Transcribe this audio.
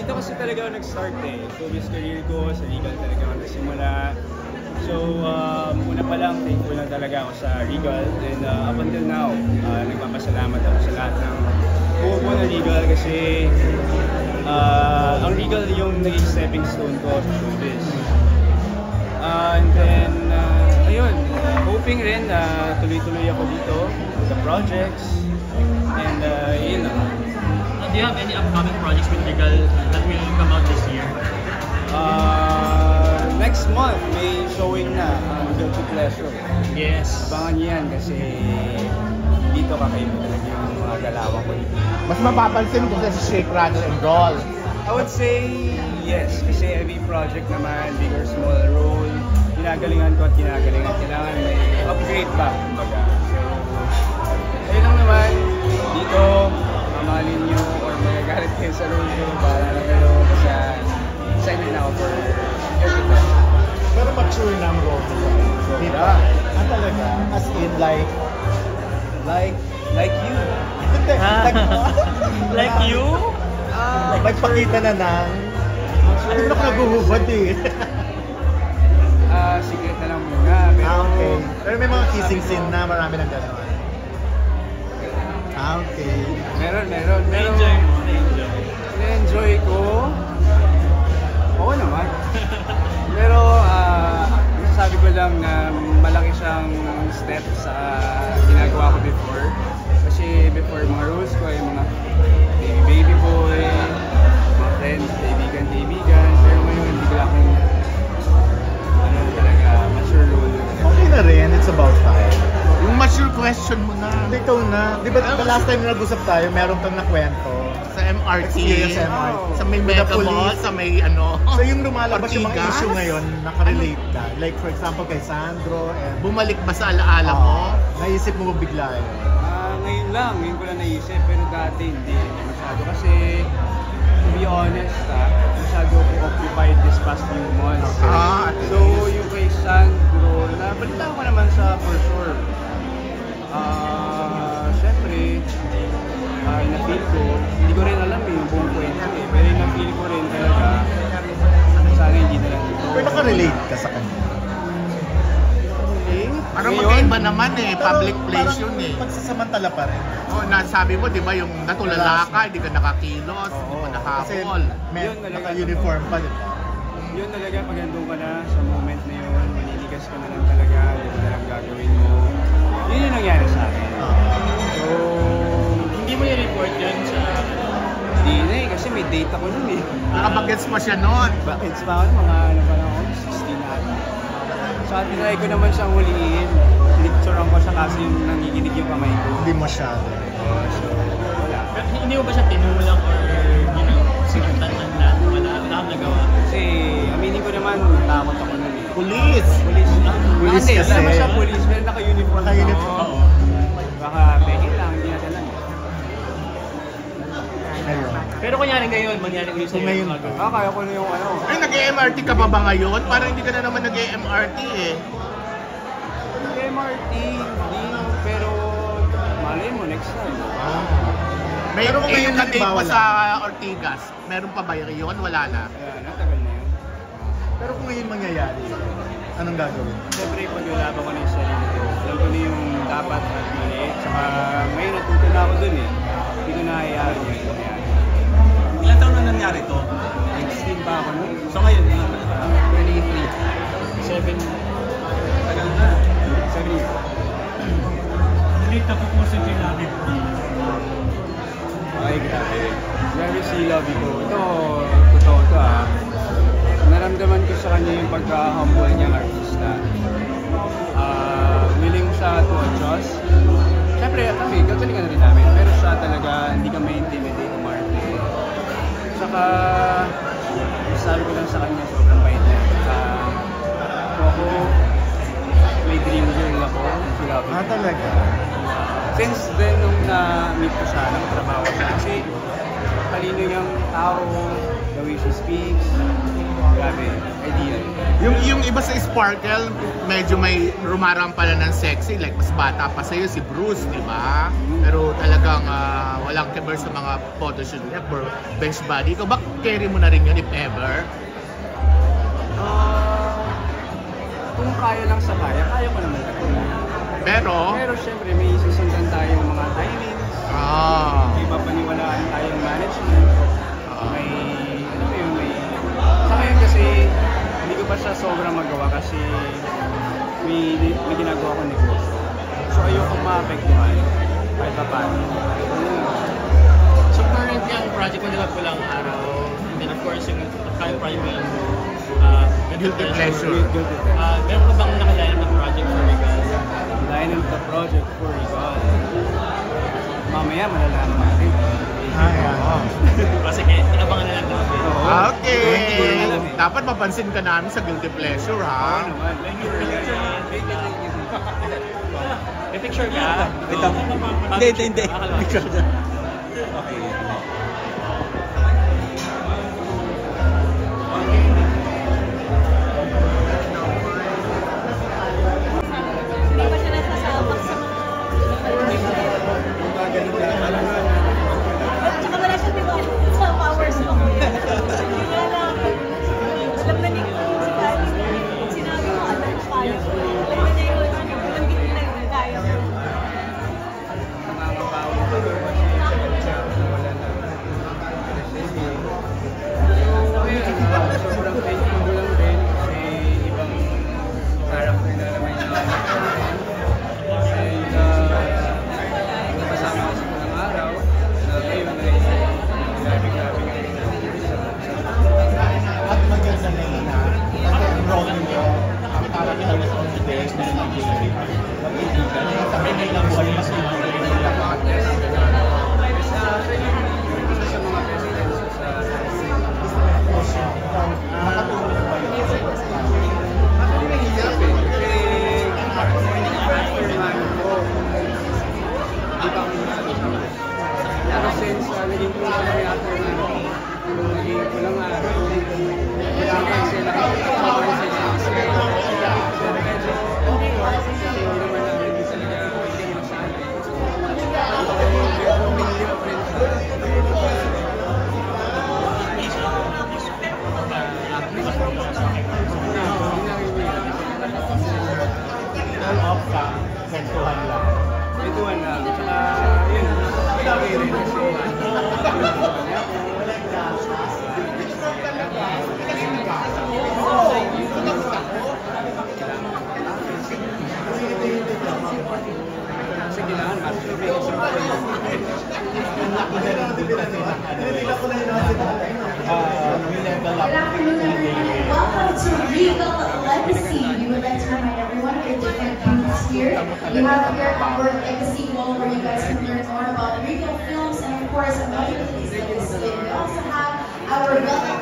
dito kasi talaga ako nag-start eh. Showbiz career ko, sa Regal talaga ako nagsimula. So, una pa lang, thankful na talaga ako sa Regal. And up until now, nagpapasalamat ako sa lahat ng buo na Regal kasi ang Regal yung naging stepping stone ko sa showbiz. And then, ayun, hoping rin na tuloy-tuloy ako dito sa projects. And yun lang. Do you have any upcoming projects with Regal that will come out this year? Next month, may showing na ang Guilty Pleasure. Yes. Abangan niyo yan kasi dito kakaiba talaga yung mga galawan ko dito. Mas mapapansin kung sa Shake, Rattle and Roll. I would say yes, kasi every project naman, big or small role, ginagalingan ko at ginagalingan. Kailangan may upgrade ba, kumbaga. So, ayun lang naman, dito, mamahalin nyo or magagalit kayo sa role ko, para lang kayo kasi excited na ako for everything. Pero mature na ang role mo. Dito. Ah, talaga? As in like you. Like you? Nagpakita na ng... Ano na ako naguhubad eh. Secret na lang muna. Pero, okay. Pero may mga kissing scene na marami ng gano'n. Okay. Meron. Na-enjoy mo? Na-enjoy ko. Oo naman. Pero sabi ko lang na malaki siyang step sa ginagawa ko before. Kasi before mga roles ko ay mga baby boy, mga friends, kaibigan. Pero ngayon bigla akong talaga mature role. Okay na rin, it's about time. Yung mature question mo na. Ikaw na. Di ba the last time na nag-usap tayo, meron kang nakwento. Sa MRT. Experience sa MRT. Sa may With the Mega Mall, police. sa may ano. So yung lumalabas yung mga Ortigas? issue ngayon, nakarelate ka. Like for example kay Sandro and... Bumalik ba sa alaala mo? Naisip mo ba bigla yun? Ngayon ko lang naisip, pero dati hindi masyado. Kasi, to be honest, masyado ako occupied this past few months. So, yung kay Sandro, nabalita ko naman sa for sure. Siyempre, na-feel ko, hindi ko rin alam yung buong kwento eh. Pero na-feel ko rin talaga, sana hindi na lang ito. Pero nakarelate ka sa kanya. Parang Ngayon, magkaiba naman eh, public place yun eh. Pagsasamantala pa rin. Oh, nasabi mo, di ba, yung natulala ka, hindi ka nakakilos, hindi mo Kasi nakapol. Yun talaga. naka-uniform pa, di ba? Yun talaga, pag nandun ka na sa moment na yun, maninigas ka na lang talaga, yun na lang gagawin mo. Yun yung nangyari sa akin. So, Hindi mo i-report yun sa... hindi na eh, kasi may date ako nun eh. Nakabagets pa siya noon. Bakit pa ako, mga ano pa lang ako, 16 na ata. So, tinry ko naman siyang huliin. Pinicturean ko siya kasi yung nangiginig yung kamay ko. Hindi masyado. So, wala. Pero hindi mo ba siya tinulang or, sinuntan ng lahat? Wala kang nagawa? Kasi, aminin ko naman, takot ako nun eh. Police! Police Police kasi. kasi. Alam mo siya police, pero naka-uniform ako. Naka-uniform. Oo. Baka peke lang, hindi natin alam. Ayun. Pero kunyari ngayon, mangyari ulit sa'yo. Kung ngayon yung gagawin. Kaya ko na yung ano. Ay, nag-MRT ka pa ba ngayon? Parang hindi ka na naman nag-MRT eh. MRT, hindi. Pero, malay mo, next time. May Pero kung ngayon yung na-date mo halimbawa sa Ortigas, meron pa ba yun? Wala na. Kaya, natagal na yun. Pero kung ngayon mangyayari, anong gagawin? Siyempre, paglalaban ko na yung sarili ko. Alam ko na yung dapat at mali. Tsaka, ngayon natuto na ako dun eh. Hindi ko nakayaan yun. Ilan taon na nangyari to? 16 pa ako nun. So ngayon, 23. 7. Tagal na. 7 years. Hindi tapupusin yung labit. Ay, grabe. Grabe si Lovey ko. Ito, totoo to naramdaman ko sa kanya yung pagka-humble niyang artista. Willing siya to adjust. Siyempre, kami, gagalingan na rin namin. Pero siya talaga, hindi ka ma-intimidate o ma-arte. Saka, sabi ko lang sa kanya, sobrang bait niya. Ako, may dream girl ako. Si Lovey. Talaga? since then nung na-meet ko siya, nakatrabaho siya, kasi talino niyang tao, the way she speaks, grabe, ideal. Yung iba sa Sparkle, medyo may rumarampala ng sexy, like mas bata pa sa'yo si Bruce, di ba? Pero talagang walang keber sa mga photoshoot niya for bench body. Ikaw ba carry mo na rin yun if ever? Kung kaya lang sa kaya mo naman talaga. Pero syempre may susundan tayong mga timings, may papaniwalaan tayong management, may sa ngayon kasi hindi ko pa siya sobrang magawa kasi may ginagawa ko negosyo. So ayoko maapektuhan kahit pa paano. So currently ang project mo nila Pulang Araw, and then of course yung upcoming project mo yung Guilty Pleasure. Meron ka bang nakaline na project for Regal? Line up the project for Regal. Mamaya malalaman natin. Sige, abangan na lang natin. Okay! Dapat mapansin ka namin sa Guilty Pleasure, ha? Oo naman. Thank you for that. May picture ka? Hindi. Picture ka. Okay. Hindi ba siya nasasabak sa mga... Tsaka wala siya diba sa powers mo. Kaya lang, alam na ni si Daddy, sinabi mo, alam kaya ko. Alam na niya yun, ang gitna na kaya ko. Nangangabawa ko kasi wala na. So, ayun, sobrang thankful ko lang din kasi ibang character na naman yung and napasama ko sa Pulang Araw na ngayon ay grabe At maganda na yun na ang role nyo, ang character na sa today na nagiging magkaibigan. Sa kanya lang buhay mas hindi nila makatest. isa sa mga presidents sa Nakatulong ba yun? pero since naging close kami after nung naging Pulang Araw, wala kang sila kasi hindi naman namin din talaga hindi masabi. Pero may difference All off ka, sentuhan lang. Ituan lang. Tsaka, yun, okay rin kasi kasi kailangan actually may isang Good afternoon, everyone. Welcome to Regal Legacy. We would like to remind everyone of your different booths here. We have here our Legacy wall where you guys can learn more about Regal films and, of course, about the things that we also have our welcome